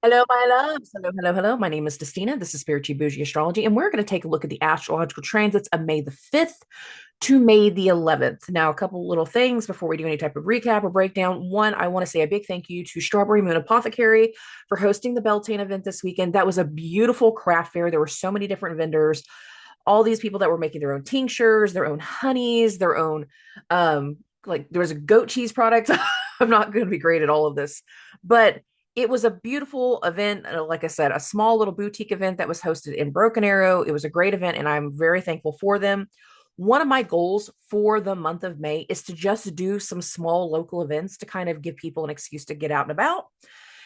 Hello, my loves. Hello, hello, hello. My name is Dustina. This is Spiritual Boujee Astrology, and we're going to take a look at the astrological transits of May the 5th to May the 11th. Now, a couple little things before we do any type of recap or breakdown. One, I want to say a big thank you to Strawberry Moon Apothecary for hosting the Beltane event this weekend. That was a beautiful craft fair. There were so many different vendors, all these people that were making their own tinctures, their own honeys, their own, like there was a goat cheese product. I'm not going to be great at all of this, but it was a beautiful event. Like I said, a small little boutique event that was hosted in Broken Arrow. It was a great event, and I'm very thankful for them. One of my goals for the month of May is to just do some small local events to kind of give people an excuse to get out and about,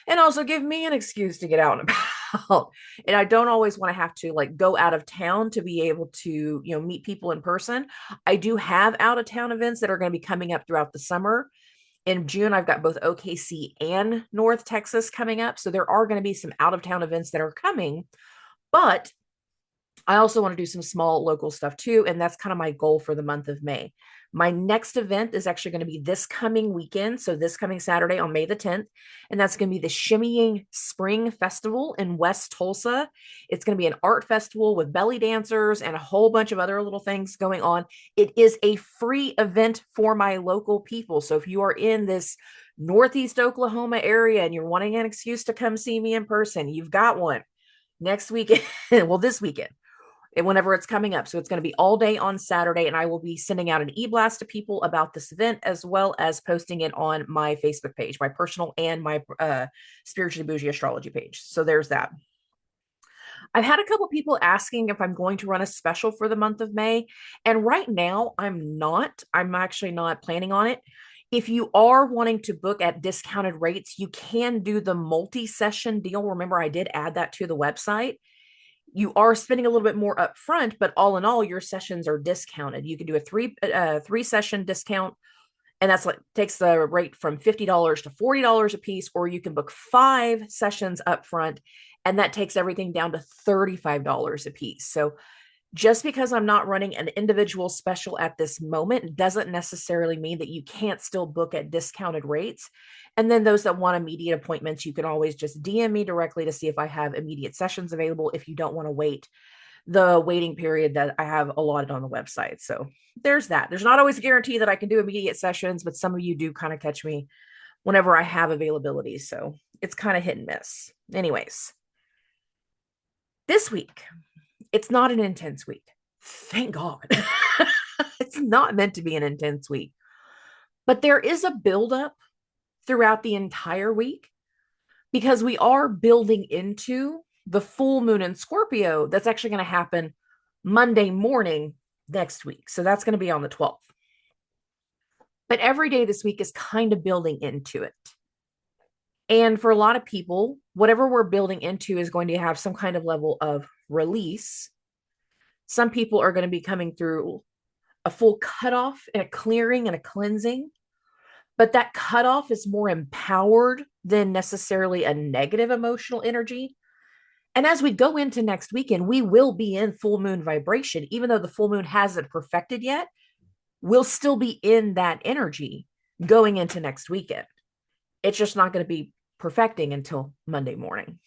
and also give me an excuse to get out and about. And I don't always want to have to like go out of town to be able to, meet people in person. I do have out of town events that are going to be coming up throughout the summer. In June, I've got both OKC and North Texas coming up. So there are going to be some out of town events that are coming, but I also want to do some small local stuff too. And that's kind of my goal for the month of May. My next event is actually going to be this coming weekend. So, this coming Saturday on May the 10th. And that's going to be the Shimmying Spring Festival in West Tulsa. It's going to be an art festival with belly dancers and a whole bunch of other little things going on. It is a free event for my local people. So, if you are in this Northeast Oklahoma area and you're wanting an excuse to come see me in person, you've got one next weekend. Well, this weekend whenever it's coming up. So it's going to be all day on Saturday, and I will be sending out an e-blast to people about this event as well as posting it on my Facebook page, my personal and my Spiritually Bougie Astrology page. So there's that. I've had a couple people asking if I'm going to run a special for the month of May, and right now I'm not. I'm actually not planning on it. If you are wanting to book at discounted rates, you can do the multi-session deal. Remember, I did add that to the website. You are spending a little bit more up front, but all in all, your sessions are discounted. You can do a three session discount, and that's like takes the rate from $50 to $40 a piece, or you can book 5 sessions up front, and that takes everything down to $35 a piece. So just because I'm not running an individual special at this moment doesn't necessarily mean that you can't still book at discounted rates. And then those that want immediate appointments, you can always just DM me directly to see if I have immediate sessions available if you don't want to wait the waiting period that I have allotted on the website. So there's that. There's not always a guarantee that I can do immediate sessions, but some of you do kind of catch me whenever I have availability. So it's kind of hit and miss. Anyways, this week, it's not an intense week. Thank God. It's not meant to be an intense week. But there is a buildup throughout the entire week because we are building into the full moon in Scorpio that's actually going to happen Monday morning next week. So that's going to be on the 12th. But every day this week is kind of building into it. And for a lot of people, whatever we're building into is going to have some kind of level of release. Some people are going to be coming through a full cutoff and a clearing and a cleansing, but that cutoff is more empowered than necessarily a negative emotional energy. And as we go into next weekend, we will be in full moon vibration, even though the full moon hasn't perfected yet. We'll still be in that energy going into next weekend. It's just not going to be perfecting until Monday morning.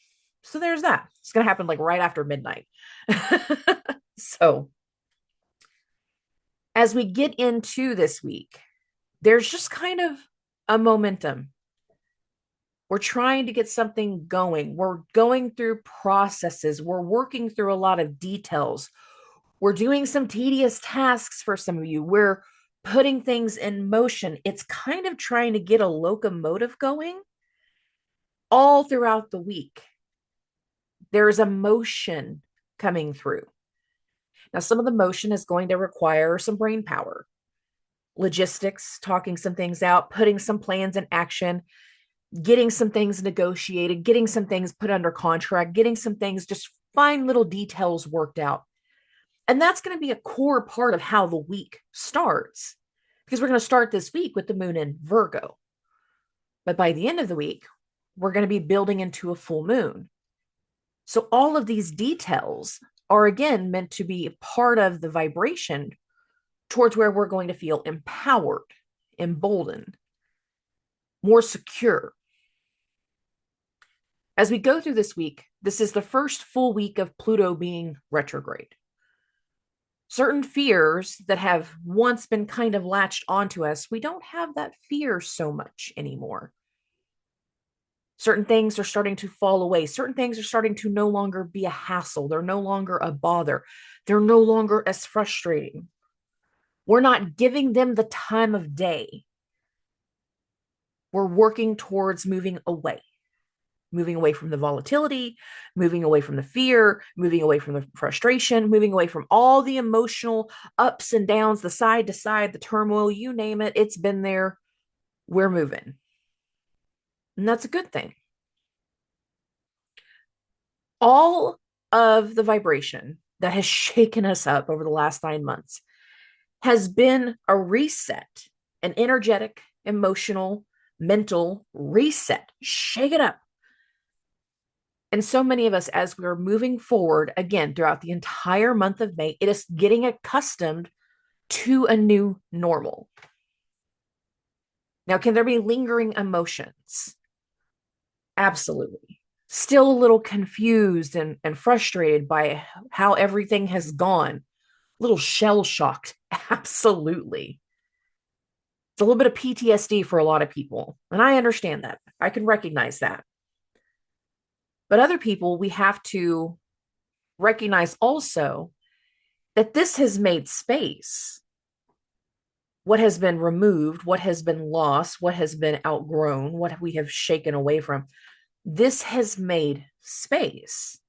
So there's that. It's going to happen like right after midnight. So as we get into this week, there's just kind of a momentum. We're trying to get something going. We're going through processes. We're working through a lot of details. We're doing some tedious tasks for some of you. We're putting things in motion. It's kind of trying to get a locomotive going all throughout the week. There's a motion coming through. Now, some of the motion is going to require some brain power, logistics, talking some things out, putting some plans in action, getting some things negotiated, getting some things put under contract, getting some things, just fine little details worked out. And that's going to be a core part of how the week starts, because we're going to start this week with the moon in Virgo. But by the end of the week, we're going to be building into a full moon. So all of these details are again meant to be part of the vibration towards where we're going to feel empowered, emboldened, more secure. As we go through this week, this is the first full week of Pluto being retrograde. Certain fears that have once been kind of latched onto us, we don't have that fear so much anymore. Certain things are starting to fall away. Certain things are starting to no longer be a hassle. They're no longer a bother. They're no longer as frustrating. We're not giving them the time of day. We're working towards moving away from the volatility, moving away from the fear, moving away from the frustration, moving away from all the emotional ups and downs, the side to side, the turmoil, you name it. It's been there. We're moving. And that's a good thing. All of the vibration that has shaken us up over the last 9 months has been a reset, an energetic, emotional, mental reset. Shake it up. And so many of us, as we're moving forward again throughout the entire month of May, it is getting accustomed to a new normal. Now, can there be lingering emotions? Absolutely. Still a little confused and frustrated by how everything has gone, a little shell shocked. Absolutely. It's a little bit of PTSD for a lot of people. And I understand that. I can recognize that. But other people, we have to recognize also that this has made space. What has been removed, what has been lost, what has been outgrown, what we have shaken away from, this has made space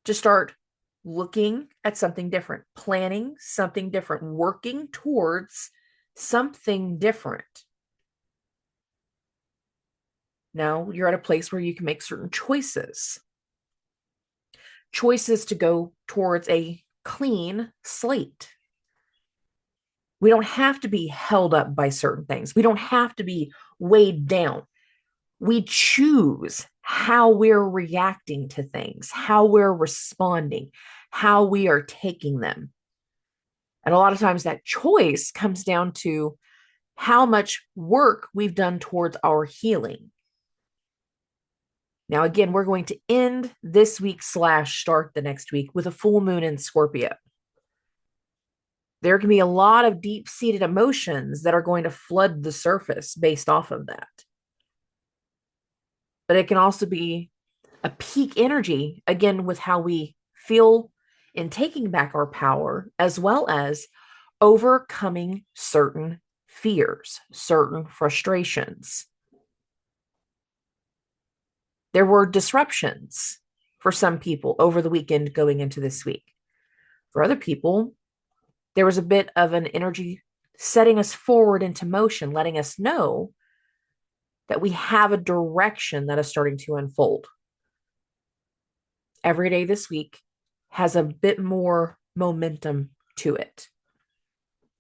to start looking at something different, planning something different, working towards something different. Now you're at a place where you can make certain choices to go towards a clean slate. We don't have to be held up by certain things. We don't have to be weighed down. We choose how we're reacting to things, how we're responding, how we are taking them. And a lot of times that choice comes down to how much work we've done towards our healing. Now, again, we're going to end this week / start the next week with a full moon in Scorpio. There can be a lot of deep-seated emotions that are going to flood the surface based off of that. But it can also be a peak energy, again, with how we feel in taking back our power, as well as overcoming certain fears, certain frustrations. There were disruptions for some people over the weekend going into this week. For other people, there was a bit of an energy setting us forward into motion, letting us know that we have a direction that is starting to unfold. Every day this week has a bit more momentum to it.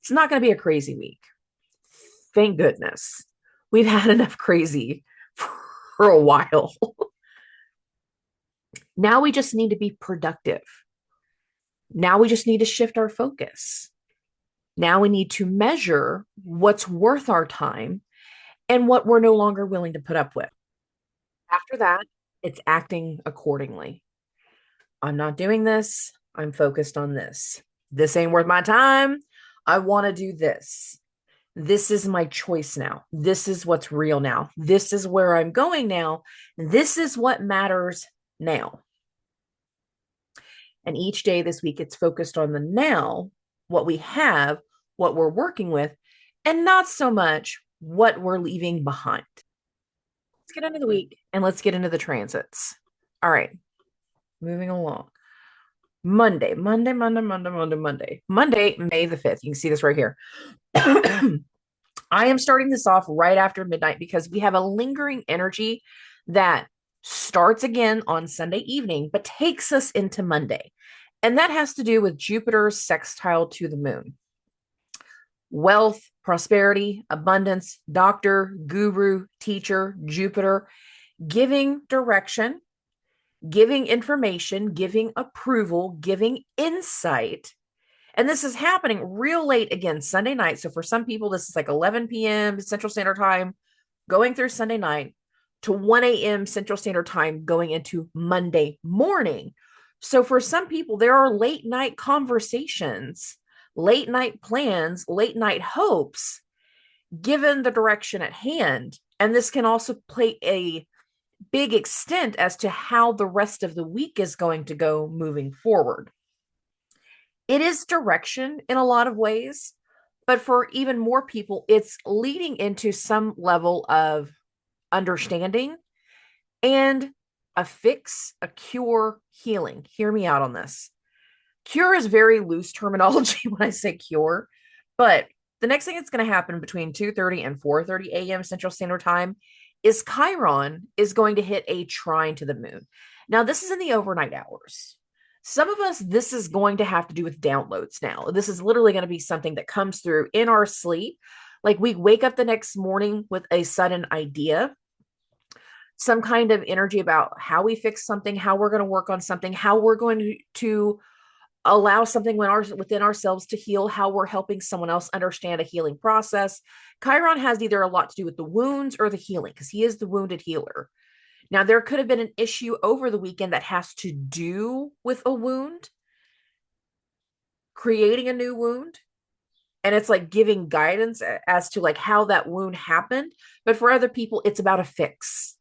It's not going to be a crazy week. Thank goodness. We've had enough crazy for a while. Now we just need to be productive. Now we just need to shift our focus. Now we need to measure what's worth our time and what we're no longer willing to put up with. After that, it's acting accordingly. I'm not doing this. I'm focused on this. This ain't worth my time. I want to do this. This is my choice now. This is what's real now. This is where I'm going now. This is what matters now. And each day this week, it's focused on the now, what we have, what we're working with, and not so much what we're leaving behind. Let's get into the week and let's get into the transits. All right, moving along. Monday, May the 5th. You can see this right here. I am starting this off right after midnight because we have a lingering energy that starts again on Sunday evening, but takes us into Monday. And that has to do with Jupiter's sextile to the moon. Wealth, prosperity, abundance, doctor, guru, teacher, Jupiter, giving direction, giving information, giving approval, giving insight. And this is happening real late again, Sunday night. So for some people, this is like 11 p.m. Central Standard Time, going through Sunday night. to 1 a.m. Central Standard Time going into Monday morning. So for some people, there are late night conversations, late night plans, late night hopes, given the direction at hand. And this can also play a big extent as to how the rest of the week is going to go moving forward. It is direction in a lot of ways, but for even more people, it's leading into some level of understanding and a fix, a cure, healing. Hear me out on this. Cure is very loose terminology when I say cure, but the next thing that's going to happen between 2:30 and 4:30 a.m. Central Standard Time is Chiron is going to hit a trine to the moon. Now, this is in the overnight hours. Some of us, this is going to have to do with downloads now. This is literally going to be something that comes through in our sleep. Like we wake up the next morning with a sudden idea, some kind of energy about how we fix something, how we're going to work on something, how we're going to allow something within ourselves to heal, how we're helping someone else understand a healing process. Chiron has either a lot to do with the wounds or the healing, because he is the wounded healer. Now, there could have been an issue over the weekend that has to do with a wound, creating a new wound. And it's like giving guidance as to like how that wound happened. But for other people, it's about a fix.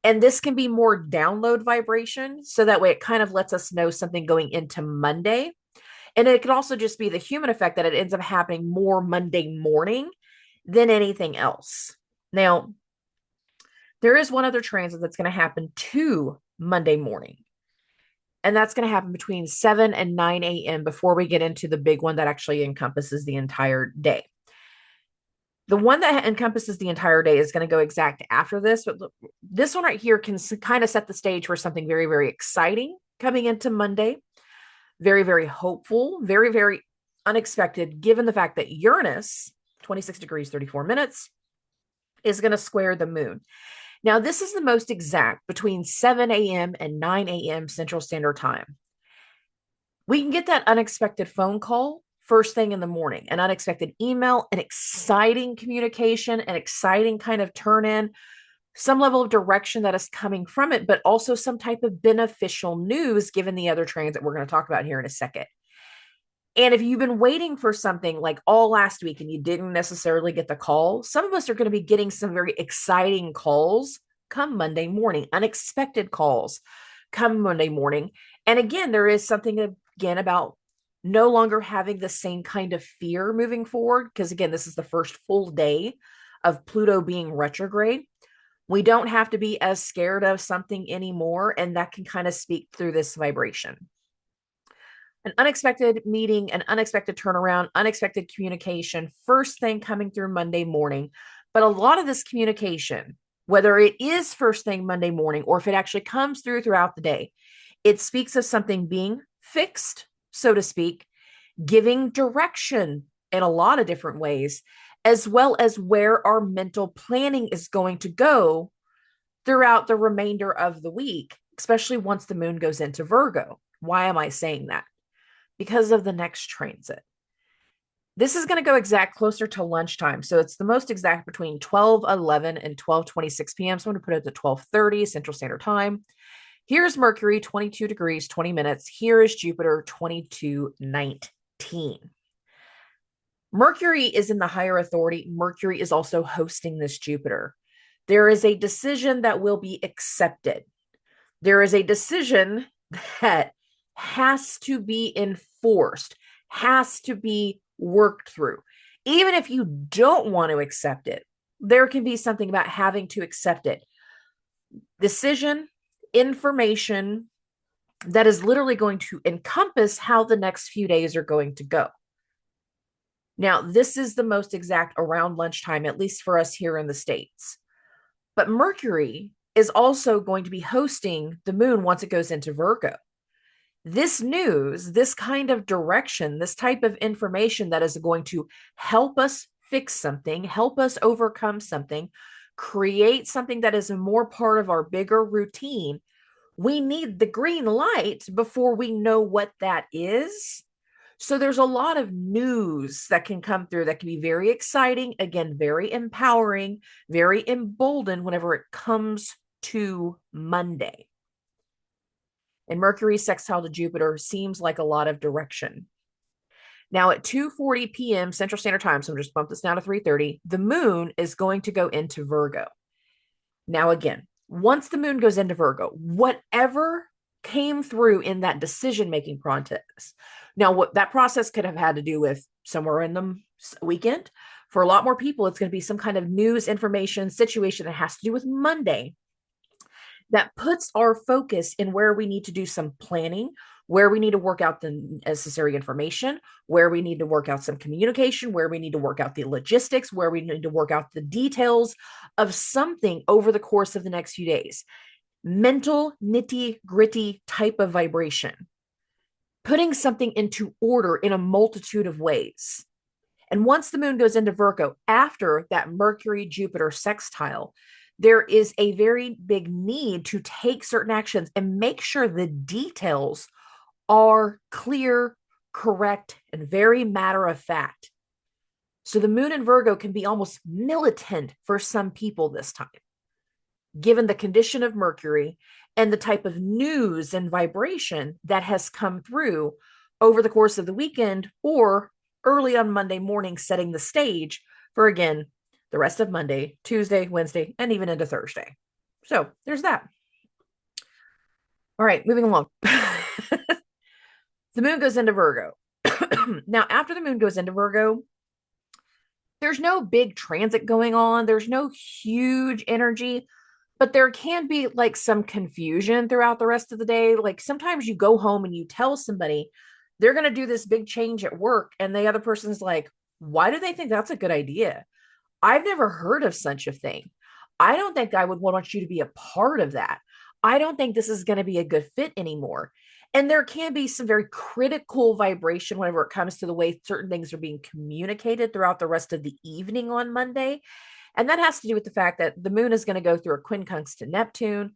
And this can be more download vibration. So that way it kind of lets us know something going into Monday. And it could also just be the human effect that it ends up happening more Monday morning than anything else. Now, there is one other transit that's going to happen to Monday morning. And that's going to happen between 7 and 9 a.m. before we get into the big one that actually encompasses the entire day. The one that encompasses the entire day is going to go exact after this, but this one right here can kind of set the stage for something very, very exciting coming into Monday. Very, very hopeful, very, very unexpected, given the fact that Uranus, 26 degrees, 34 minutes, is going to square the moon. Now, this is the most exact between 7 a.m. and 9 a.m. Central Standard Time. We can get that unexpected phone call first thing in the morning, an unexpected email, an exciting communication, an exciting kind of turn in, some level of direction that is coming from it, but also some type of beneficial news given the other transit we're going to talk about here in a second. And if you've been waiting for something like all last week and you didn't necessarily get the call, some of us are going to be getting some very exciting calls come Monday morning, unexpected calls come Monday morning. And again, there is something again about no longer having the same kind of fear moving forward. Because again, this is the first full day of Pluto being retrograde. We don't have to be as scared of something anymore. And that can kind of speak through this vibration. An unexpected meeting, an unexpected turnaround, unexpected communication, first thing coming through Monday morning. But a lot of this communication, whether it is first thing Monday morning or if it actually comes throughout the day, it speaks of something being fixed, so to speak, giving direction in a lot of different ways, as well as where our mental planning is going to go throughout the remainder of the week, especially once the moon goes into Virgo. Why am I saying that? Because of the next transit. This is going to go exact closer to lunchtime. So it's the most exact between 12:11 and 12:26 p.m. So I'm going to put it at 12:30 Central Standard Time. Here's Mercury, 22 degrees, 20 minutes. Here is Jupiter, 22:19. Mercury is in the higher authority. Mercury is also hosting this Jupiter. There is a decision that will be accepted. There is a decision that has to be enforced, has to be worked through. Even if you don't want to accept it, there can be something about having to accept it. Decision, information that is literally going to encompass how the next few days are going to go. Now, this is the most exact around lunchtime, at least for us here in the States. But Mercury is also going to be hosting the moon once it goes into Virgo. This news, this kind of direction, this type of information that is going to help us fix something, help us overcome something, create something that is a more part of our bigger routine. We need the green light before we know what that is. So there's a lot of news that can come through that can be very exciting, again, very empowering, very emboldened whenever it comes to Monday. And Mercury sextile to Jupiter seems like a lot of direction. Now at 2:40 p.m. Central Standard Time, so I'm just bump this down to 3:30, the moon is going to go into Virgo. Now again, once the moon goes into Virgo, whatever came through in that decision-making process. Now, what that process could have had to do with somewhere in the weekend. For a lot more people, it's going to be some kind of news, information, situation that has to do with Monday that puts our focus in where we need to do some planning, where we need to work out the necessary information, where we need to work out some communication, where we need to work out the logistics, where we need to work out the details of something over the course of the next few days. Mental, nitty gritty type of vibration, putting something into order in a multitude of ways. And once the moon goes into Virgo, after that Mercury Jupiter sextile, there is a very big need to take certain actions and make sure the details are clear, correct, and very matter of fact. So the moon in Virgo can be almost militant for some people this time, given the condition of Mercury and the type of news and vibration that has come through over the course of the weekend or early on Monday morning, setting the stage for, again, the rest of Monday, Tuesday, Wednesday, and even into Thursday. So there's that. All right, moving along. The moon goes into Virgo. Now, after the moon goes into Virgo, there's no big transit going on. There's no huge energy, but there can be like some confusion throughout the rest of the day. Like sometimes you go home and you tell somebody they're going to do this big change at work, and the other person's like, why do they think that's a good idea? I've never heard of such a thing. I don't think I would want you to be a part of that. I don't think this is going to be a good fit anymore. And there can be some very critical vibration whenever it comes to the way certain things are being communicated throughout the rest of the evening on Monday. And that has to do with the fact that the moon is going to go through a quincunx to Neptune,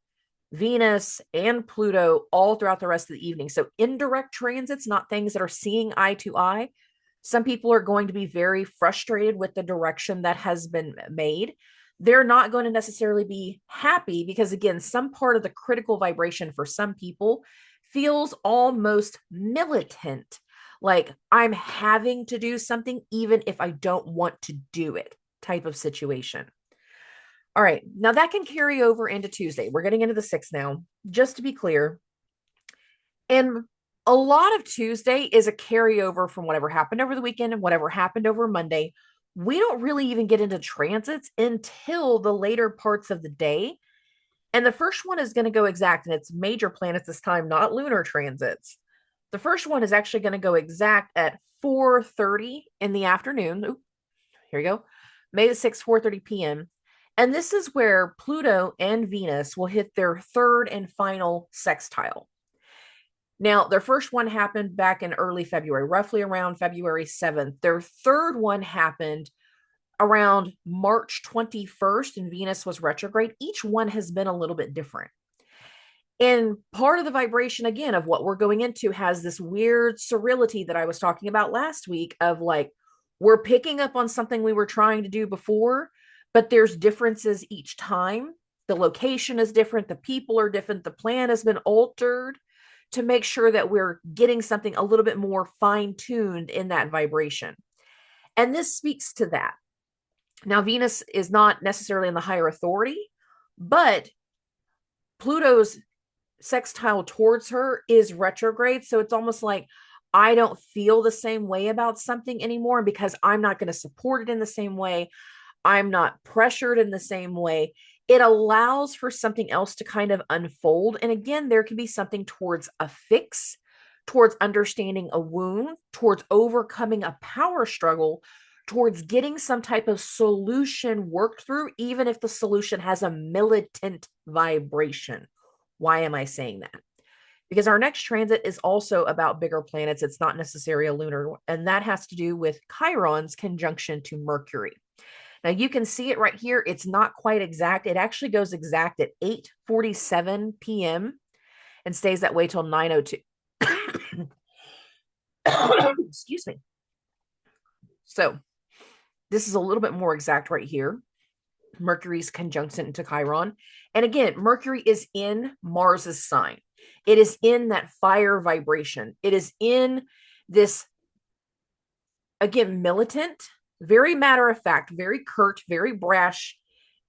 Venus, and Pluto all throughout the rest of the evening. So indirect transits, not things that are seeing eye to eye. Some people are going to be very frustrated with the direction that has been made. They're not going to necessarily be happy because, again, some part of the critical vibration for some people feels almost militant, like I'm having to do something even if I don't want to do it type of situation. All right, now that can carry over into Tuesday. We're getting into the 6th now, just to be clear. And a lot of Tuesday is a carryover from whatever happened over the weekend and whatever happened over Monday. We don't really even get into transits until the later parts of the day. And the first one is going to go exact, and it's major planets this time, not lunar transits. The first one is actually going to go exact at 4:30 in the afternoon. Ooh, here you go. May the 6th, 4:30 p.m. And this is where Pluto and Venus will hit their third and final sextile. Now, their first one happened back in early February, roughly around February 7th. Their third one happened around March 21st, and Venus was retrograde. Each one has been a little bit different. And part of the vibration, again, of what we're going into has this weird surreality that I was talking about last week of like, we're picking up on something we were trying to do before, but there's differences each time. The location is different. The people are different. The plan has been altered to make sure that we're getting something a little bit more fine-tuned in that vibration. And this speaks to that. Now, Venus is not necessarily in the higher authority, but Pluto's sextile towards her is retrograde. So it's almost like I don't feel the same way about something anymore because I'm not going to support it in the same way. I'm not pressured in the same way. It allows for something else to kind of unfold. And again, there can be something towards a fix, towards understanding a wound, towards overcoming a power struggle, towards getting some type of solution worked through, even if the solution has a militant vibration. Why am I saying that? Because our next transit is also about bigger planets. It's not necessarily a lunar, and that has to do with Chiron's conjunction to Mercury. Now you can see it right here. It's not quite exact. It actually goes exact at 8:47 p.m. and stays that way till 9:02. Excuse me. So this is a little bit more exact right here. Mercury's conjunction to Chiron. And again, Mercury is in Mars's sign. It is in that fire vibration. It is in this, again, militant, very matter of fact, very curt, very brash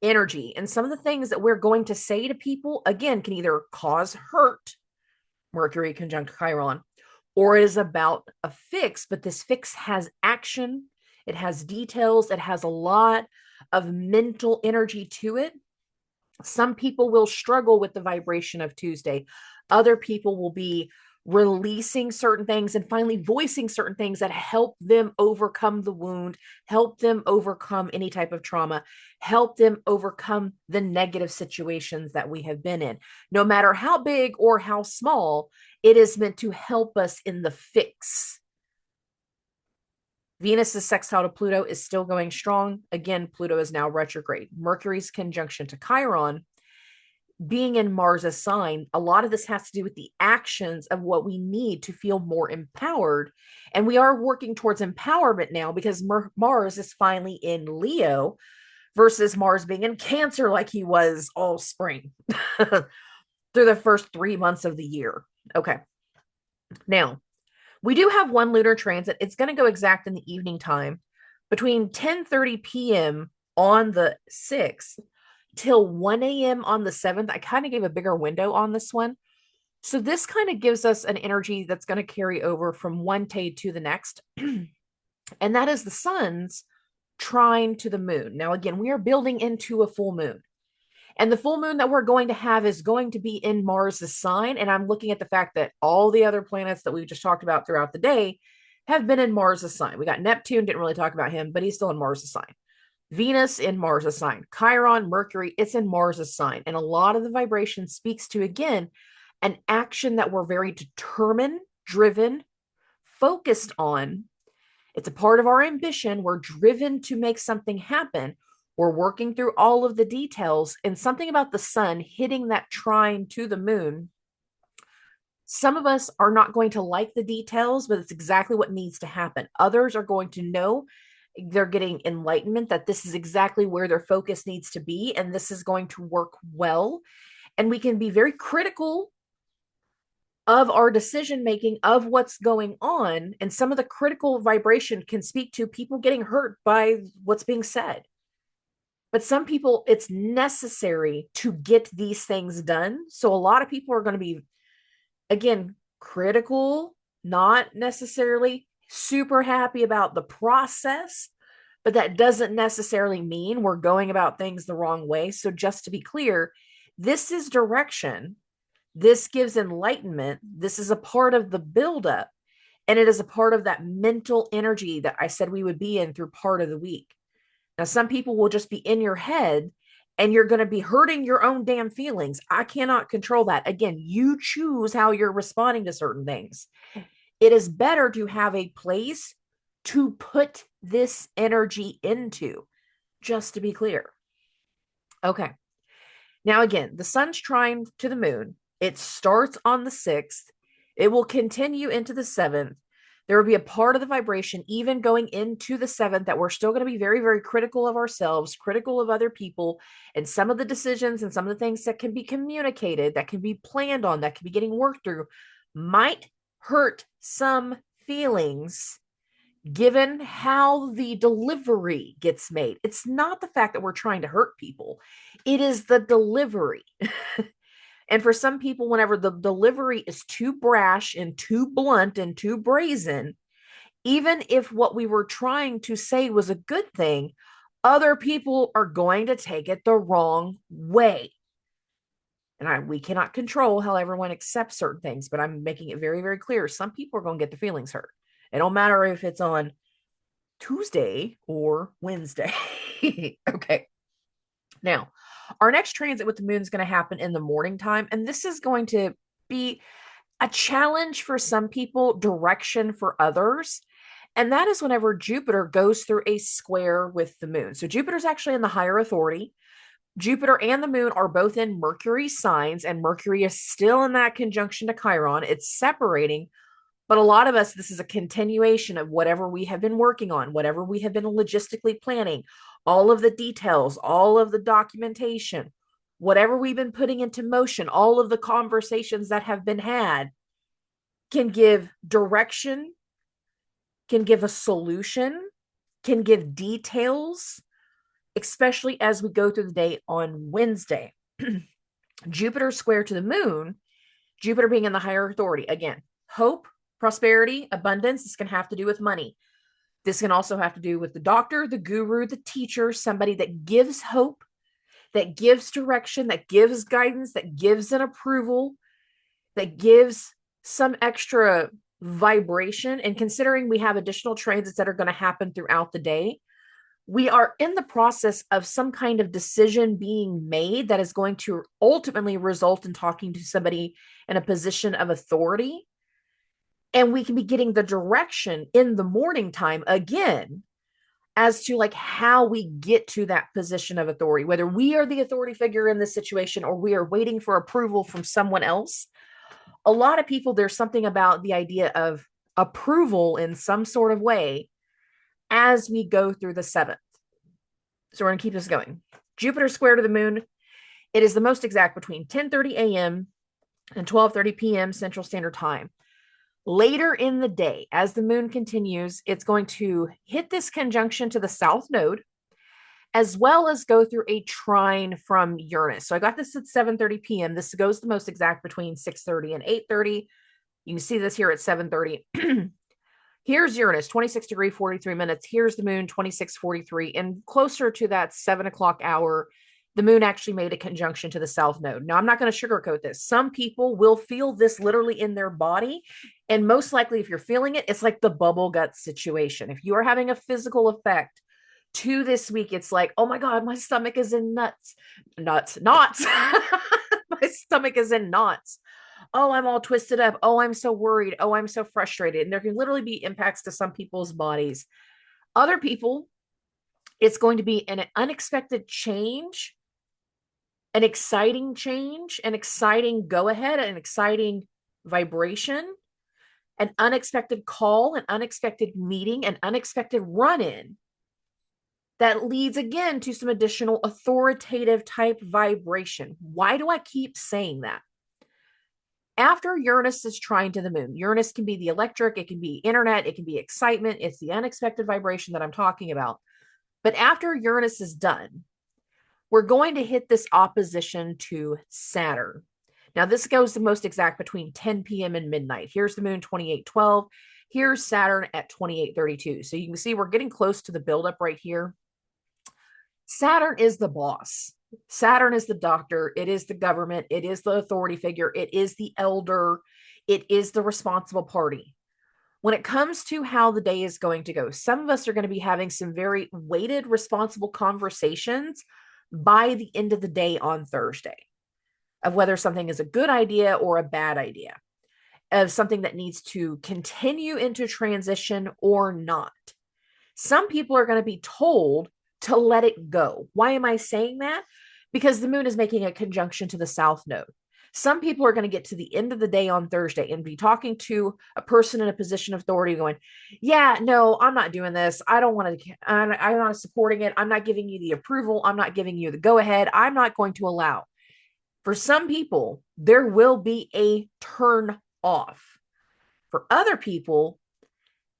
energy. And some of the things that we're going to say to people, again, can either cause hurt, Mercury conjunct Chiron, or it is about a fix, but this fix has action, it has details, it has a lot of mental energy to it. Some people will struggle with the vibration of Tuesday. Other people will be releasing certain things and finally voicing certain things that help them overcome the wound, help them overcome any type of trauma, help them overcome the negative situations that we have been in. No matter how big or how small, it is meant to help us in the fix. Venus's sextile to Pluto is still going strong. Again, Pluto is now retrograde. Mercury's conjunction to Chiron, being in Mars's sign, a lot of this has to do with the actions of what we need to feel more empowered. And we are working towards empowerment now because Mars is finally in Leo versus Mars being in Cancer like he was all spring through the first 3 months of the year. Okay. Now, we do have one lunar transit. It's going to go exact in the evening time between 10:30 p.m. on the 6th till 1 a.m. on the 7th. I kind of gave a bigger window on this one. So this kind of gives us an energy that's going to carry over from one day to the next. And that is the sun's trine to the moon. Now, again, we are building into a full moon. And the full moon that we're going to have is going to be in Mars's sign. And I'm looking at the fact that all the other planets that we just talked about throughout the day have been in Mars's sign. We got Neptune, didn't really talk about him, but he's still in Mars's sign. Venus in Mars's sign. Chiron, Mercury, it's in Mars's sign. And a lot of the vibration speaks to, again, an action that we're very determined, driven, focused on. It's a part of our ambition. We're driven to make something happen. We're working through all of the details, and something about the sun hitting that trine to the moon. Some of us are not going to like the details, but it's exactly what needs to happen. Others are going to know they're getting enlightenment that this is exactly where their focus needs to be, and this is going to work well. And we can be very critical of our decision making, of what's going on. And some of the critical vibration can speak to people getting hurt by what's being said. But some people, it's necessary to get these things done. So a lot of people are going to be, again, critical, not necessarily super happy about the process, but that doesn't necessarily mean we're going about things the wrong way. So just to be clear, this is direction. This gives enlightenment. This is a part of the buildup, and it is a part of that mental energy that I said we would be in through part of the week. Now, some people will just be in your head and you're going to be hurting your own damn feelings. I cannot control that. Again, you choose how you're responding to certain things. It is better to have a place to put this energy into, just to be clear. Okay. Now, again, the sun's trine to the moon. It starts on the 6th. It will continue into the 7th. There will be a part of the vibration, even going into the 7th, that we're still going to be very, very critical of ourselves, critical of other people, and some of the decisions and some of the things that can be communicated, that can be planned on, that can be getting worked through, might hurt some feelings given how the delivery gets made. It's not the fact that we're trying to hurt people. It is the delivery. And for some people, whenever the delivery is too brash and too blunt and too brazen, even if what we were trying to say was a good thing, other people are going to take it the wrong way. And we cannot control how everyone accepts certain things, but I'm making it very, very clear. Some people are going to get their feelings hurt. It don't matter if it's on Tuesday or Wednesday. Okay. Now, our next transit with the moon is going to happen in the morning time. And this is going to be a challenge for some people, direction for others. And that is whenever Jupiter goes through a square with the moon. So Jupiter's actually in the higher authority. Jupiter and the moon are both in Mercury signs, and Mercury is still in that conjunction to Chiron. It's separating, But a lot of us, this is a continuation of whatever we have been working on, whatever we have been logistically planning, all of the details, all of the documentation, whatever we've been putting into motion, all of the conversations that have been had can give direction, can give a solution, can give details, especially as we go through the day on Wednesday. Jupiter square to the moon, Jupiter being in the higher authority. Again, hope, prosperity, abundance. This can have to do with money. This can also have to do with the doctor, the guru, the teacher, somebody that gives hope, that gives direction, that gives guidance, that gives an approval, that gives some extra vibration. And considering we have additional transits that are going to happen throughout the day, we are in the process of some kind of decision being made that is going to ultimately result in talking to somebody in a position of authority. And we can be getting the direction in the morning time again as to like how we get to that position of authority, whether we are the authority figure in this situation or we are waiting for approval from someone else. A lot of people, there's something about the idea of approval in some sort of way as we go through the 7th. So we're going to keep this going. Jupiter square to the moon. It is the most exact between 10:30 a.m. and 12:30 p.m. Central Standard Time. Later in the day, as the moon continues, it's going to hit this conjunction to the south node, as well as go through a trine from Uranus. So I got this at 7:30 p.m. This goes the most exact between 6:30 and 8:30. You can see this here at 7:30. Here's Uranus, 26 degree, 43 minutes. Here's the moon, 26:43. And closer to that 7 o'clock hour, the moon actually made a conjunction to the south node. Now, I'm not going to sugarcoat this. Some people will feel this literally in their body. And most likely, if you're feeling it, it's like the bubble gut situation. If you are having a physical effect to this week, it's like, oh my God, my stomach is in knots. My stomach is in knots. Oh, I'm all twisted up. Oh, I'm so worried. Oh, I'm so frustrated. And there can literally be impacts to some people's bodies. Other people, it's going to be an unexpected change, an exciting change, an exciting go ahead, an exciting vibration, an unexpected call, an unexpected meeting, an unexpected run-in that leads again to some additional authoritative type vibration. Why do I keep saying that? After Uranus is trine to the moon, Uranus can be the electric, it can be internet, it can be excitement. It's the unexpected vibration that I'm talking about. But after Uranus is done, we're going to hit this opposition to Saturn. Now, this goes the most exact between 10 p.m. and midnight. Here's the moon, 28:12. Here's Saturn at 28:32. So you can see we're getting close to the buildup right here. Saturn is the boss. Saturn is the doctor. It is the government. It is the authority figure. It is the elder. It is the responsible party. When it comes to how the day is going to go, some of us are going to be having some very weighted, responsible conversations by the end of the day on Thursday of whether something is a good idea or a bad idea, of something that needs to continue into transition or not. Some people are going to be told to let it go. Why am I saying that? Because the moon is making a conjunction to the south node. Some people are going to get to the end of the day on Thursday and be talking to a person in a position of authority going, yeah, no, I'm not doing this. I don't want to, I'm not supporting it. I'm not giving you the approval. I'm not giving you the go ahead. I'm not going to allow. For some people, there will be a turn off. For other people,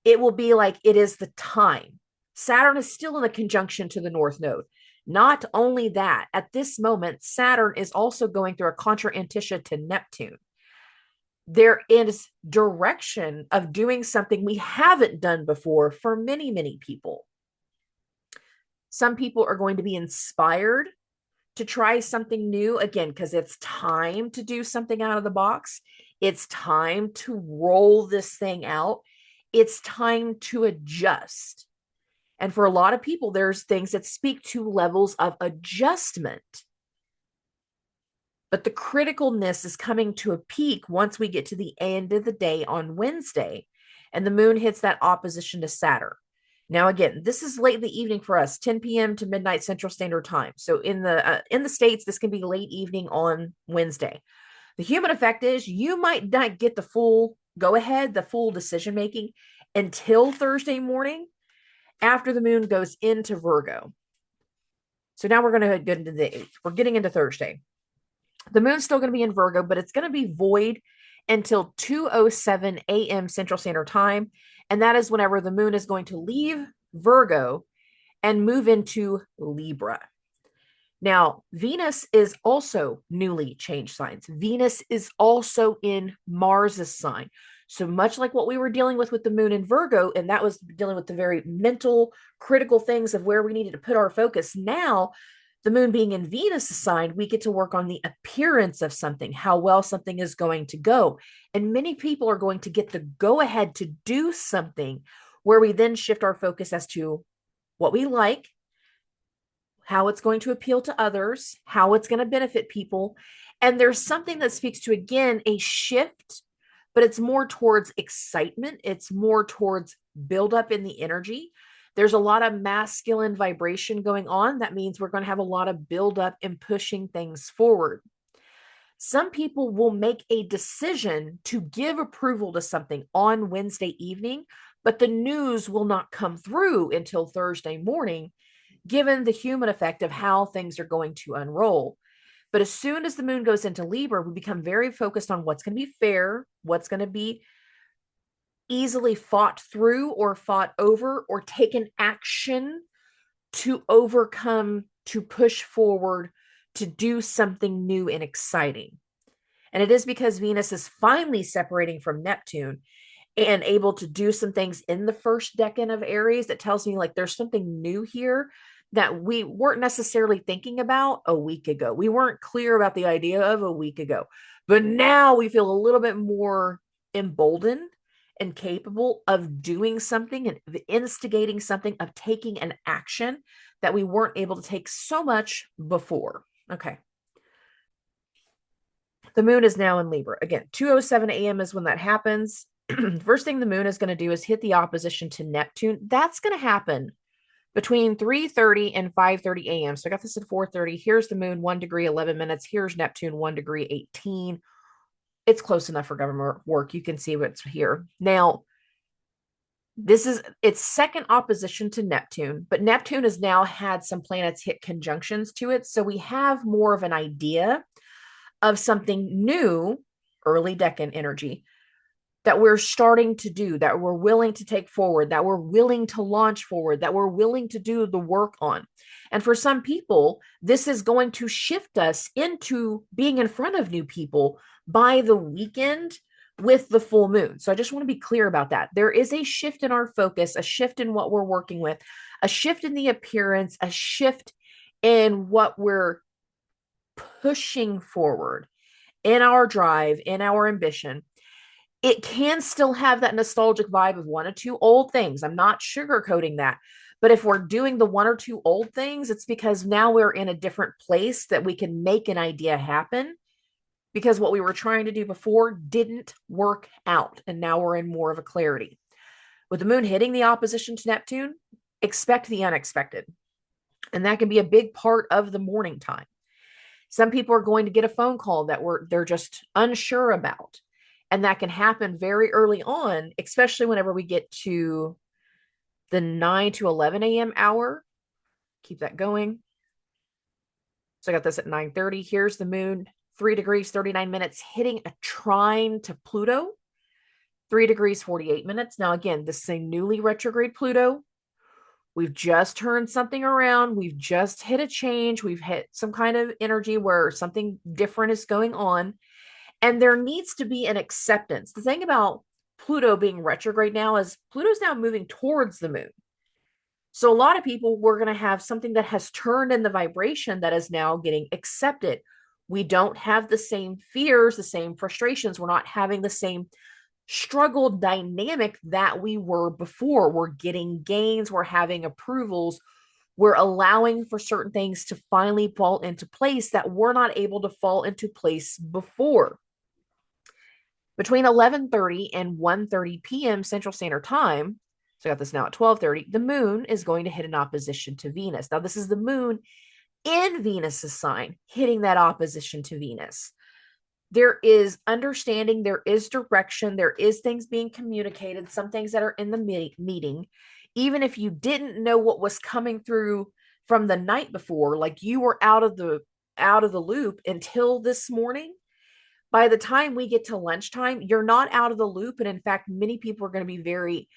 it will be like it is the time. Saturn is still in a conjunction to the north node. Not only that, at this moment, Saturn is also going through a contra-ANTISCIA to Neptune. There is direction of doing something we haven't done before for many, many people. Some people are going to be inspired to try something new, again, because it's time to do something out of the box. It's time to roll this thing out. It's time to adjust. And for a lot of people, there's things that speak to levels of adjustment. But the criticalness is coming to a peak once we get to the end of the day on Wednesday, and the moon hits that opposition to Saturn. Now, again, this is late in the evening for us, 10 p.m. to midnight Central Standard Time. So in the States, this can be late evening on Wednesday. The human effect is you might not get the full go ahead, the full decision making until Thursday morning after the moon goes into Virgo. So now we're going to get into the 8th. We're getting into Thursday. The moon's still going to be in Virgo, but it's going to be void until 2:07 a.m. Central Standard Time. And that is whenever the moon is going to leave Virgo and move into Libra. Now, Venus is also newly changed signs. Venus is also in Mars's sign. So much like what we were dealing with the moon in Virgo, and that was dealing with the very mental, critical things of where we needed to put our focus. Now, the moon being in Venus' sign, we get to work on the appearance of something, how well something is going to go. And many people are going to get the go ahead to do something where we then shift our focus as to what we like, how it's going to appeal to others, how it's going to benefit people. And there's something that speaks to, again, a shift, but it's more towards excitement. It's more towards buildup in the energy. There's a lot of masculine vibration going on. That means we're going to have a lot of buildup and pushing things forward. Some people will make a decision to give approval to something on Wednesday evening, but the news will not come through until Thursday morning, given the human effect of how things are going to unroll. But as soon as the moon goes into Libra, we become very focused on what's going to be fair, what's going to be easily fought through or fought over or taken action to overcome, to push forward, to do something new and exciting. And it is because Venus is finally separating from Neptune and able to do some things in the first decan of Aries that tells me like there's something new here that we weren't necessarily thinking about a week ago. We weren't clear about the idea of a week ago, but now we feel a little bit more emboldened and capable of doing something and instigating something, of taking an action that we weren't able to take so much before. Okay. The moon is now in Libra. Again, 2:07 a.m. is when that happens. First thing the moon is going to do is hit the opposition to Neptune. That's going to happen between 3:30 and 5:30 a.m. So I got this at 4:30. Here's the moon, 1 degree, 11 minutes. Here's Neptune, 1 degree, 18. It's close enough for government work. You can see what's here. Now, this is its second opposition to Neptune, but Neptune has now had some planets hit conjunctions to it. So we have more of an idea of something new, early decan energy, that we're starting to do, that we're willing to take forward, that we're willing to launch forward, that we're willing to do the work on. And for some people, this is going to shift us into being in front of new people by the weekend with the full moon. So I just want to be clear about that. There is a shift in our focus, a shift in what we're working with, a shift in the appearance, a shift in what we're pushing forward in our drive, in our ambition. It can still have that nostalgic vibe of one or two old things. I'm not sugarcoating that. But if we're doing the one or two old things, it's because now we're in a different place that we can make an idea happen, because what we were trying to do before didn't work out. And now we're in more of a clarity. With the moon hitting the opposition to Neptune, expect the unexpected. And that can be a big part of the morning time. Some people are going to get a phone call that they're just unsure about. And that can happen very early on, especially whenever we get to the 9 to 11 a.m. hour. Keep that going. So I got this at 9:30. Here's the moon, 3 degrees, 39 minutes, hitting a trine to Pluto, 3 degrees, 48 minutes. Now, again, this is a newly retrograde Pluto. We've just turned something around. We've just hit a change. We've hit some kind of energy where something different is going on. And there needs to be an acceptance. The thing about Pluto being retrograde now is Pluto's now moving towards the moon. So a lot of people, we're going to have something that has turned in the vibration that is now getting accepted. We don't have the same fears, the same frustrations. We're not having the same struggle dynamic that we were before. We're getting gains. We're having approvals. We're allowing for certain things to finally fall into place that were not able to fall into place before. Between 11:30 and 1:30 p.m. Central Standard Time, so I got this now at 12:30, the moon is going to hit an opposition to Venus. Now, this is the moon in Venus's sign hitting that opposition to Venus. There is understanding, there is direction, there is things being communicated, some things that are in the meeting. Even if you didn't know what was coming through from the night before, like you were out of the loop until this morning, by the time we get to lunchtime, you're not out of the loop. And in fact, many people are going to be very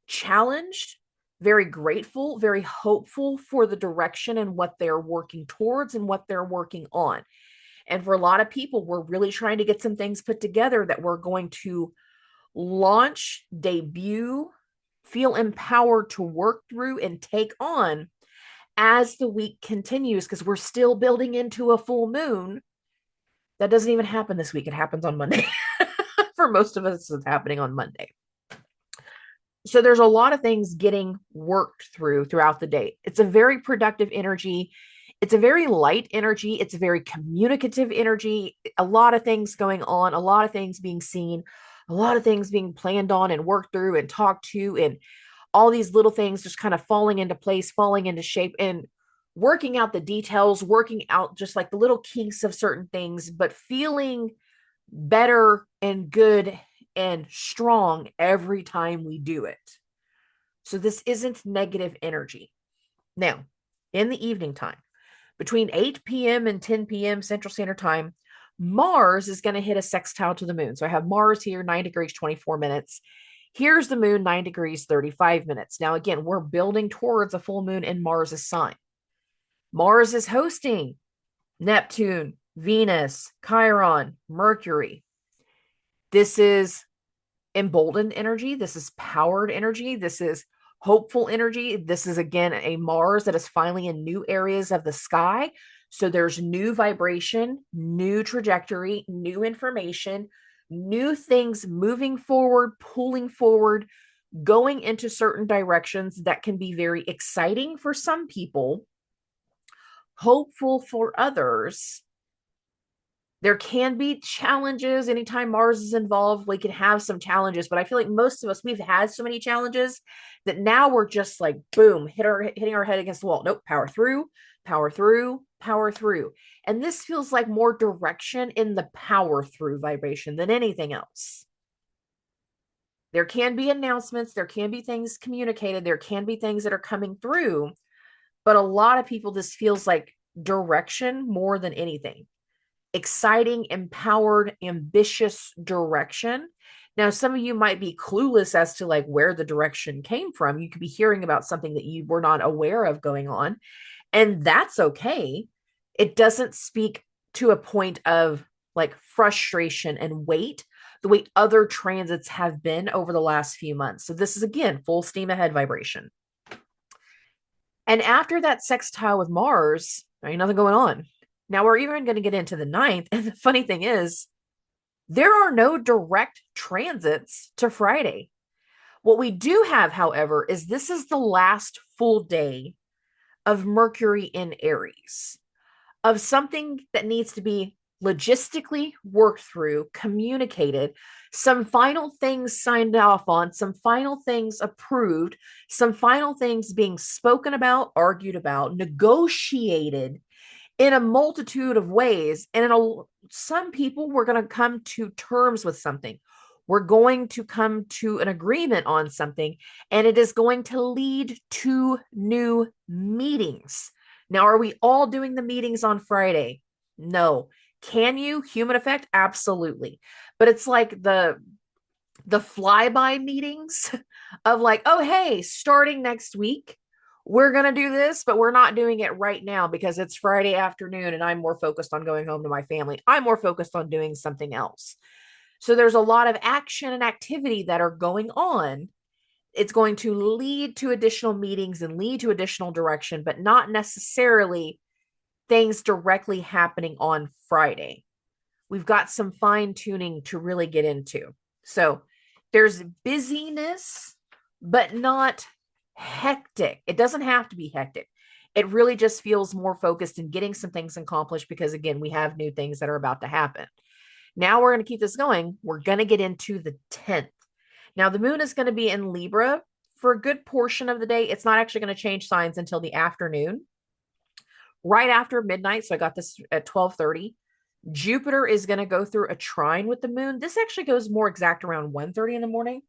challenged, very grateful, very hopeful for the direction and what they're working towards and what they're working on. And for a lot of people, we're really trying to get some things put together that we're going to launch, debut, feel empowered to work through and take on as the week continues, because we're still building into a full moon. That doesn't even happen this week. It happens on Monday. For most of us, it's happening on Monday. So there's a lot of things getting worked throughout the day. It's a very productive energy. It's a very light energy. It's a very communicative energy. A lot of things going on, a lot of things being seen, a lot of things being planned on and worked through and talked to, and all these little things just kind of falling into place, falling into shape, and working out the details, working out just like the little kinks of certain things, but feeling better and good and strong every time we do it. So this isn't negative energy. Now, in the evening time, between 8 p.m. and 10 p.m. Central Standard Time, Mars is going to hit a sextile to the moon. So I have Mars here, 9 degrees, 24 minutes. Here's the moon, 9 degrees, 35 minutes. Now, again, we're building towards a full moon in Mars's sign. Mars is hosting Neptune, Venus, Chiron, Mercury. This is emboldened energy. This is powered energy. This is hopeful energy. This is, again, a Mars that is finally in new areas of the sky. So there's new vibration, new trajectory, new information, new things moving forward, pulling forward, going into certain directions that can be very exciting for some people, hopeful for others. There can be challenges anytime Mars is involved. We can have some challenges, but I feel like most of us, we've had so many challenges that now we're just like, boom, hitting our head against the wall. Nope, power through, power through, power through. And this feels like more direction in the power through vibration than anything else. There can be announcements, there can be things communicated, there can be things that are coming through, but a lot of people, this feels like direction more than anything. Exciting, empowered, ambitious direction. Now, some of you might be clueless as to like where the direction came from. You could be hearing about something that you were not aware of going on, and that's okay. It doesn't speak to a point of like frustration and weight the way other transits have been over the last few months. So this is, again, full steam ahead vibration. And after that sextile with Mars, there ain't nothing going on. Now we're even going to get into the 9th. And the funny thing is, there are no direct transits to Friday. What we do have, however, is this is the last full day of Mercury in Aries, of something that needs to be logistically worked through, communicated, some final things signed off on, some final things approved, some final things being spoken about, argued about, negotiated in a multitude of ways. And some people, we're going to come to terms with something. We're going to come to an agreement on something, and it is going to lead to new meetings. Now, are we all doing the meetings on Friday? No. Can you? Human effect? Absolutely. But it's like the flyby meetings of like, oh, hey, starting next week, we're going to do this, but we're not doing it right now because it's Friday afternoon and I'm more focused on going home to my family. I'm more focused on doing something else. So there's a lot of action and activity that are going on. It's going to lead to additional meetings and lead to additional direction, but not necessarily things directly happening on Friday. We've got some fine tuning to really get into. So there's busyness, but not hectic. It doesn't have to be hectic. It really just feels more focused in getting some things accomplished because, again, we have new things that are about to happen. Now we're going to keep this going. We're going to get into the 10th. Now, the moon is going to be in Libra for a good portion of the day. It's not actually going to change signs until the afternoon, right after midnight. So I got this at 12:30. Jupiter is going to go through a trine with the moon. This actually goes more exact around 1:30 in the morning.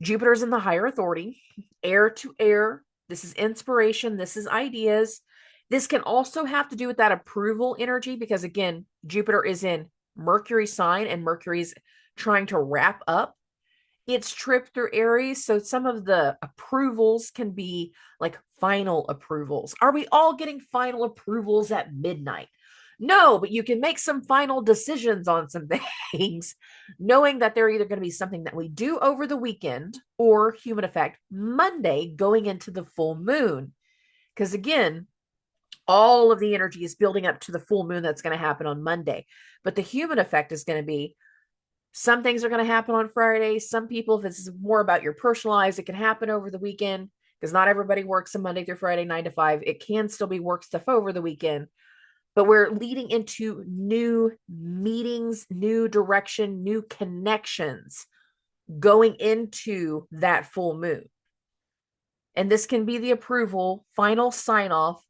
Jupiter's in the higher authority, air to air. This is inspiration. This is ideas. This can also have to do with that approval energy because, again, Jupiter is in Mercury sign and Mercury's trying to wrap up its trip through Aries. So some of the approvals can be like final approvals. Are we all getting final approvals at midnight? No, but you can make some final decisions on some things, knowing that they're either going to be something that we do over the weekend or human effect Monday going into the full moon. Because again, all of the energy is building up to the full moon that's going to happen on Monday. But the human effect is going to be some things are going to happen on Friday. Some people, if it's more about your personal lives, it can happen over the weekend because not everybody works on Monday through Friday, 9 to 5. It can still be work stuff over the weekend, but we're leading into new meetings, new direction, new connections going into that full moon. And this can be the approval, final sign off,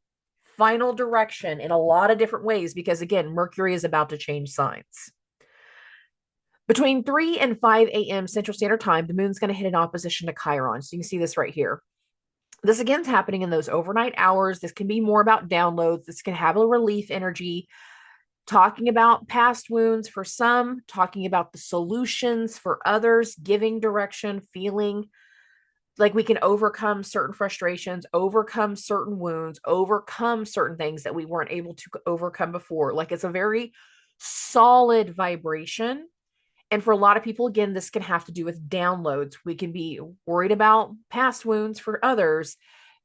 final direction in a lot of different ways because, again, Mercury is about to change signs. Between 3 and 5 a.m. Central Standard Time, the moon's going to hit an opposition to Chiron. So you can see this right here. This again is happening in those overnight hours. This can be more about downloads. This can have a relief energy, talking about past wounds for some, talking about the solutions for others, giving direction, feeling like we can overcome certain frustrations, overcome certain wounds, overcome certain things that we weren't able to overcome before. Like it's a very solid vibration. And for a lot of people, again, this can have to do with downloads. We can be worried about past wounds for others,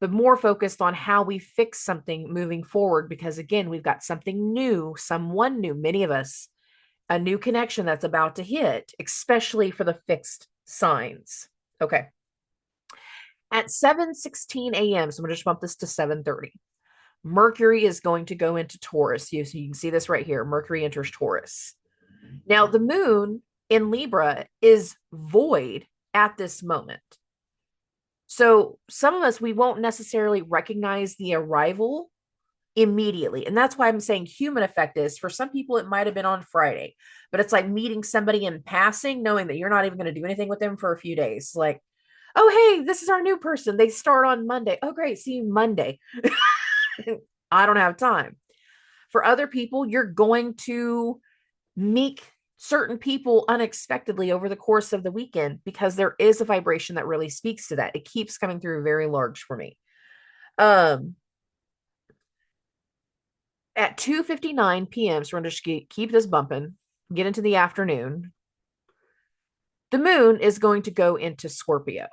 but more focused on how we fix something moving forward. Because again, we've got something new, someone new, many of us, a new connection that's about to hit, especially for the fixed signs. Okay. At 7:16 a.m., so I'm going to just bump this to 7:30. Mercury is going to go into Taurus. So you can see this right here. Mercury enters Taurus. Now, the moon in Libra is void at this moment. So some of us, we won't necessarily recognize the arrival immediately. And that's why I'm saying human effect is for some people, it might have been on Friday, but it's like meeting somebody in passing, knowing that you're not even going to do anything with them for a few days. Like, oh, hey, this is our new person. They start on Monday. Oh, great. See you Monday. I don't have time. For other people, you're going to meet certain people unexpectedly over the course of the weekend because there is a vibration that really speaks to that. It keeps coming through very large for me. At 2:59 p.m., so we're going to just keep this bumping, get into the afternoon. The moon is going to go into Scorpio.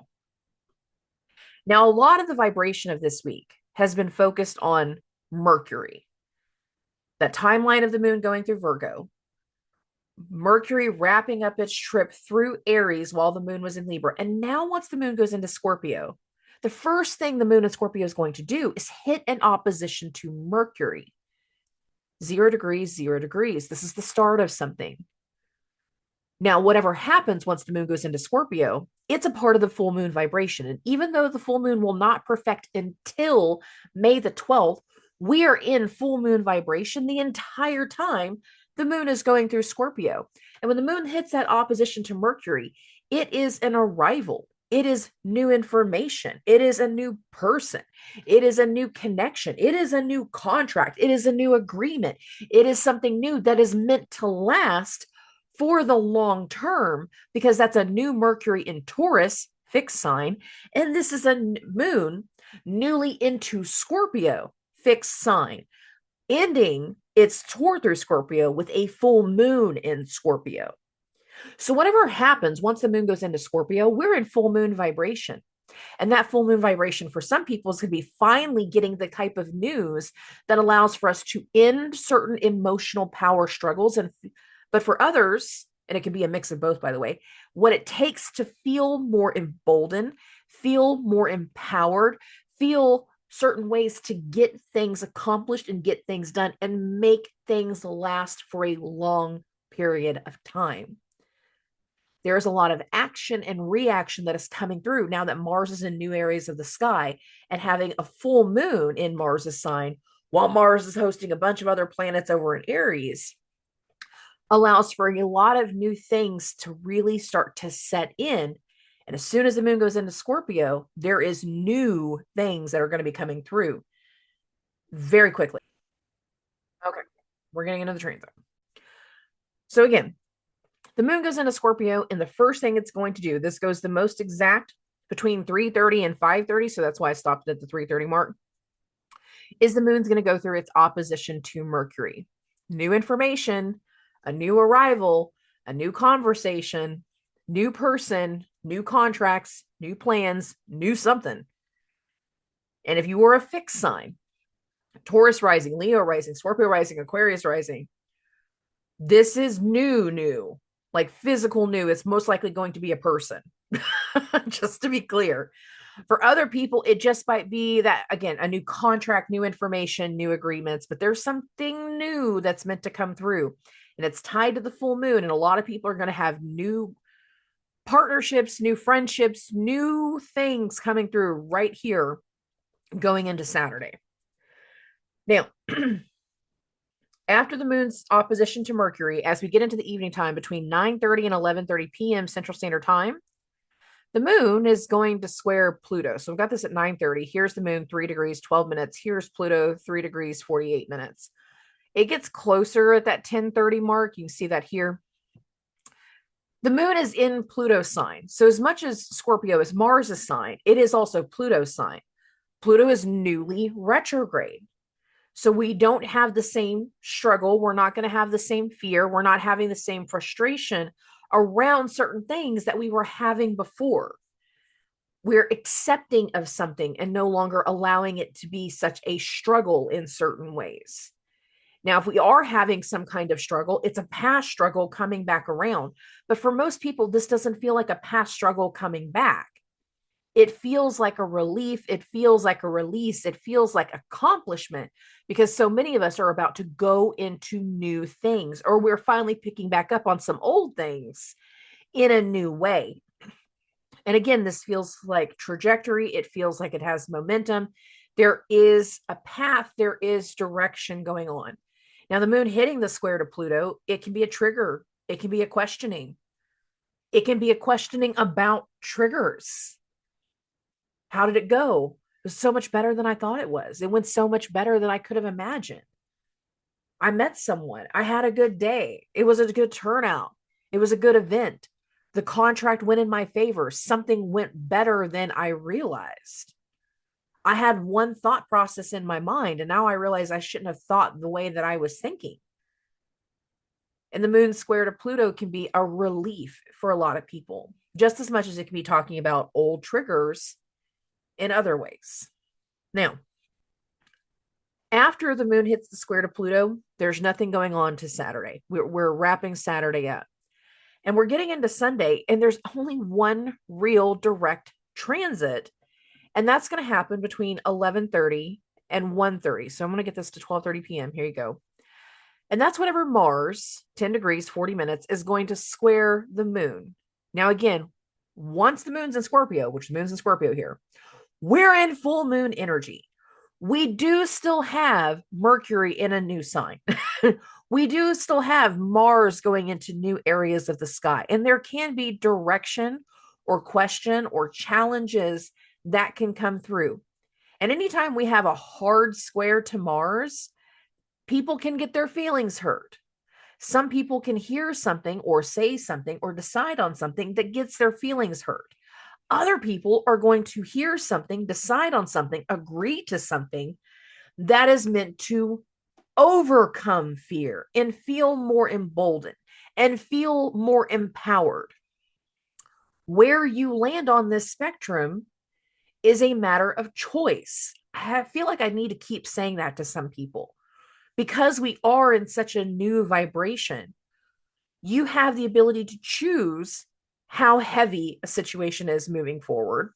Now, a lot of the vibration of this week has been focused on Mercury, that timeline of the moon going through Virgo, Mercury wrapping up its trip through Aries while the moon was in Libra. And now, once the moon goes into Scorpio, the first thing the moon in Scorpio is going to do is hit an opposition to Mercury. 0 degrees, 0 degrees. This is the start of something. Now, whatever happens once the moon goes into Scorpio, it's a part of the full moon vibration. And even though the full moon will not perfect until May the 12th, we are in full moon vibration the entire time the moon is going through Scorpio. And when the moon hits that opposition to Mercury, it is an arrival. It is new information. It is a new person. It is a new connection. It is a new contract. It is a new agreement. It is something new that is meant to last for the long term because that's a new Mercury in Taurus, fixed sign. And this is a moon newly into Scorpio, fixed sign, ending its tour through Scorpio with a full moon in Scorpio. So whatever happens once the moon goes into Scorpio, we're in full moon vibration. And that full moon vibration for some people is going to be finally getting the type of news that allows for us to end certain emotional power struggles. But for others, and it can be a mix of both, by the way, what it takes to feel more emboldened, feel more empowered, feel certain ways to get things accomplished and get things done and make things last for a long period of time. There is a lot of action and reaction that is coming through now that Mars is in new areas of the sky, and having a full moon in Mars's sign while Mars is hosting a bunch of other planets over in Aries, allows for a lot of new things to really start to set in. And as soon as the moon goes into Scorpio, there is new things that are going to be coming through very quickly. Okay, we're getting into the transit. So again, the moon goes into Scorpio, and the first thing it's going to do, this goes the most exact between 3:30 and 5:30, so that's why I stopped at the 3:30 mark, is the moon's going to go through its opposition to Mercury. New information, a new arrival, a new conversation, new person, new contracts, new plans, new something. And if you were a fixed sign, Taurus rising, Leo rising, Scorpio rising, Aquarius rising, this is new, like physical new. It's most likely going to be a person, just to be clear. For other people, it just might be that, again, a new contract, new information, new agreements, but there's something new that's meant to come through. And it's tied to the full moon. And a lot of people are going to have new partnerships, new friendships, new things coming through right here going into Saturday. Now, after the moon's opposition to Mercury, as we get into the evening time between 9:30 and 11:30 p.m. Central Standard Time, the moon is going to square Pluto. So we've got this at 9:30. Here's the moon, 3 degrees, 12 minutes. Here's Pluto, 3 degrees, 48 minutes. It gets closer at that 10:30 mark. You can see that here. The moon is in Pluto's sign. So as much as Scorpio is Mars' sign, it is also Pluto's sign. Pluto is newly retrograde. So we don't have the same struggle. We're not going to have the same fear. We're not having the same frustration around certain things that we were having before. We're accepting of something and no longer allowing it to be such a struggle in certain ways. Now, if we are having some kind of struggle, it's a past struggle coming back around. But for most people, this doesn't feel like a past struggle coming back. It feels like a relief. It feels like a release. It feels like accomplishment, because so many of us are about to go into new things, or we're finally picking back up on some old things in a new way. And again, this feels like trajectory. It feels like it has momentum. There is a path. There is direction going on. Now, the moon hitting the square to Pluto, it can be a trigger. It can be a questioning. It can be a questioning about triggers. How did it go? It was so much better than I thought it was. It went so much better than I could have imagined. I met someone. I had a good day. It was a good turnout. It was a good event. The contract went in my favor. Something went better than I realized. I had one thought process in my mind, and now I realize I shouldn't have thought the way that I was thinking. And the moon square to Pluto can be a relief for a lot of people, just as much as it can be talking about old triggers in other ways. Now, after the moon hits the square to Pluto, there's nothing going on to Saturday. We're wrapping Saturday up. And we're getting into Sunday, and there's only one real direct transit, and that's going to happen between 11:30 and 1:30. So I'm going to get this to 12:30 p.m. Here you go. And that's whenever Mars, 10 degrees, 40 minutes, is going to square the moon. Now, again, once the moon's in Scorpio, which the moon's in Scorpio here, we're in full moon energy. We do still have Mercury in a new sign. We do still have Mars going into new areas of the sky. And there can be direction or question or challenges that can come through. And anytime we have a hard square to Mars, people can get their feelings hurt. Some people can hear something or say something or decide on something that gets their feelings hurt. Other people are going to hear something, decide on something, agree to something that is meant to overcome fear and feel more emboldened and feel more empowered. Where you land on this spectrum is a matter of choice. I feel like I need to keep saying that to some people, because we are in such a new vibration. You have the ability to choose how heavy a situation is moving forward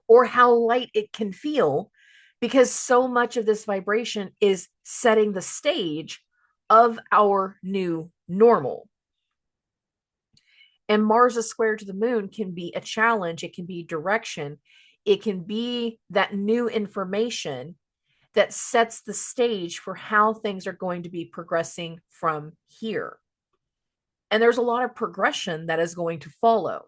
or how light it can feel, because so much of this vibration is setting the stage of our new normal. And Mars square to the moon can be a challenge. It can be direction. It can be that new information that sets the stage for how things are going to be progressing from here. And there's a lot of progression that is going to follow.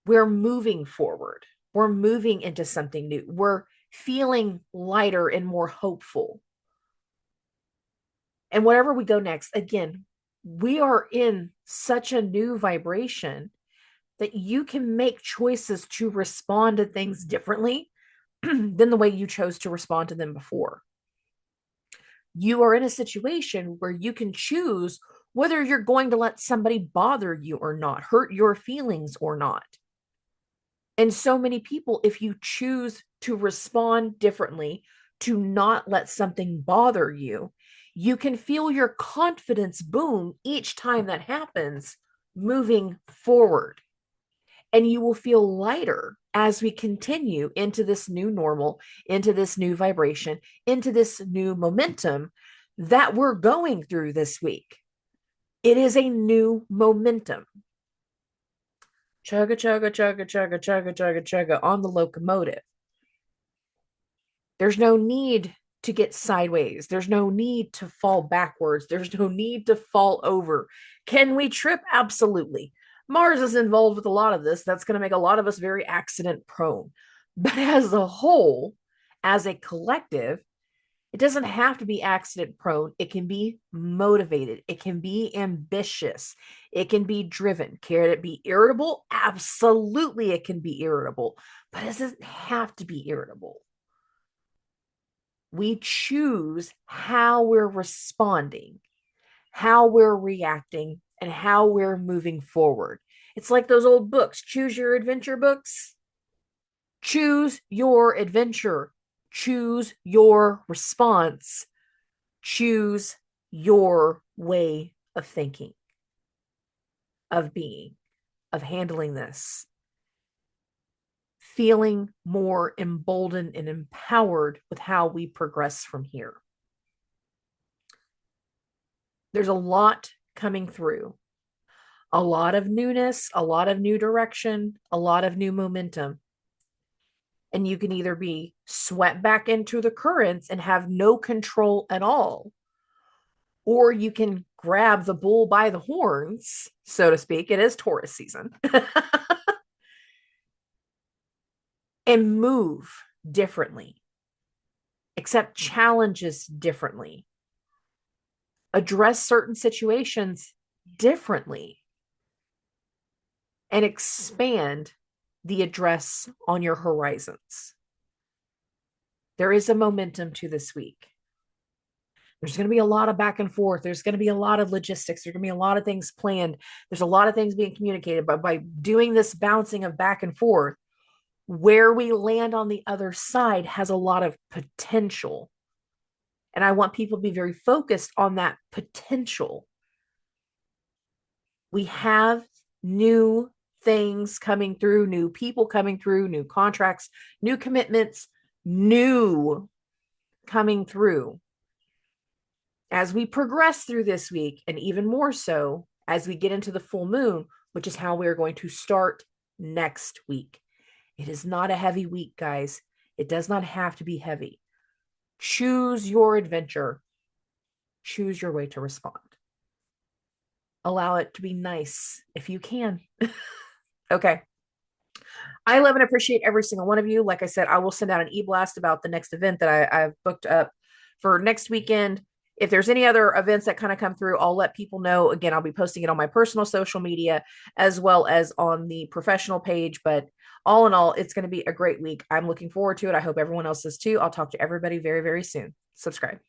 We're moving forward. We're moving into something new. We're feeling lighter and more hopeful. And wherever we go next, again, we are in such a new vibration that you can make choices to respond to things differently than the way you chose to respond to them before. You are in a situation where you can choose whether you're going to let somebody bother you or not, hurt your feelings or not. And so many people, if you choose to respond differently, to not let something bother you, you can feel your confidence boom each time that happens moving forward. And you will feel lighter as we continue into this new normal, into this new vibration, into this new momentum that we're going through this week. It is a new momentum. Chugga, chugga, chugga, chugga, chugga, chugga, chugga on the locomotive. There's no need to get sideways. There's no need to fall backwards. There's no need to fall over. Can we trip? Absolutely. Mars is involved with a lot of this. That's going to make a lot of us very accident prone. But as a whole, as a collective, it doesn't have to be accident prone. It can be motivated. It can be ambitious. It can be driven. Can it be irritable? Absolutely, it can be irritable, but it doesn't have to be irritable. We choose how we're responding, how we're reacting, and how we're moving forward. It's like those old books, choose your adventure books. Choose your adventure. Choose your response. Choose your way of thinking, of being, of handling this. Feeling more emboldened and empowered with how we progress from here. There's a lot coming through. A lot of newness, a lot of new direction, a lot of new momentum. And you can either be swept back into the currents and have no control at all, or you can grab the bull by the horns, so to speak. It is Taurus season. And move differently, accept challenges differently, address certain situations differently, and expand the address on your horizons. There is a momentum to this week. There's going to be a lot of back and forth. There's going to be a lot of logistics. There's going to be a lot of things planned. There's a lot of things being communicated. But by doing this bouncing of back and forth, where we land on the other side has a lot of potential. And I want people to be very focused on that potential. We have new things coming through, new people coming through, new contracts, new commitments, new coming through. As we progress through this week, and even more so as we get into the full moon, which is how we're going to start next week. It is not a heavy week, guys. It does not have to be heavy. Choose your adventure. Choose your way to respond. Allow it to be nice if you can. Okay. I love and appreciate every single one of you. Like I said, I will send out an e-blast about the next event that I've booked up for next weekend. If there's any other events that kind of come through, I'll let people know. Again, I'll be posting it on my personal social media as well as on the professional page. But all in all, it's going to be a great week. I'm looking forward to it. I hope everyone else is too. I'll talk to everybody very, very soon. Subscribe.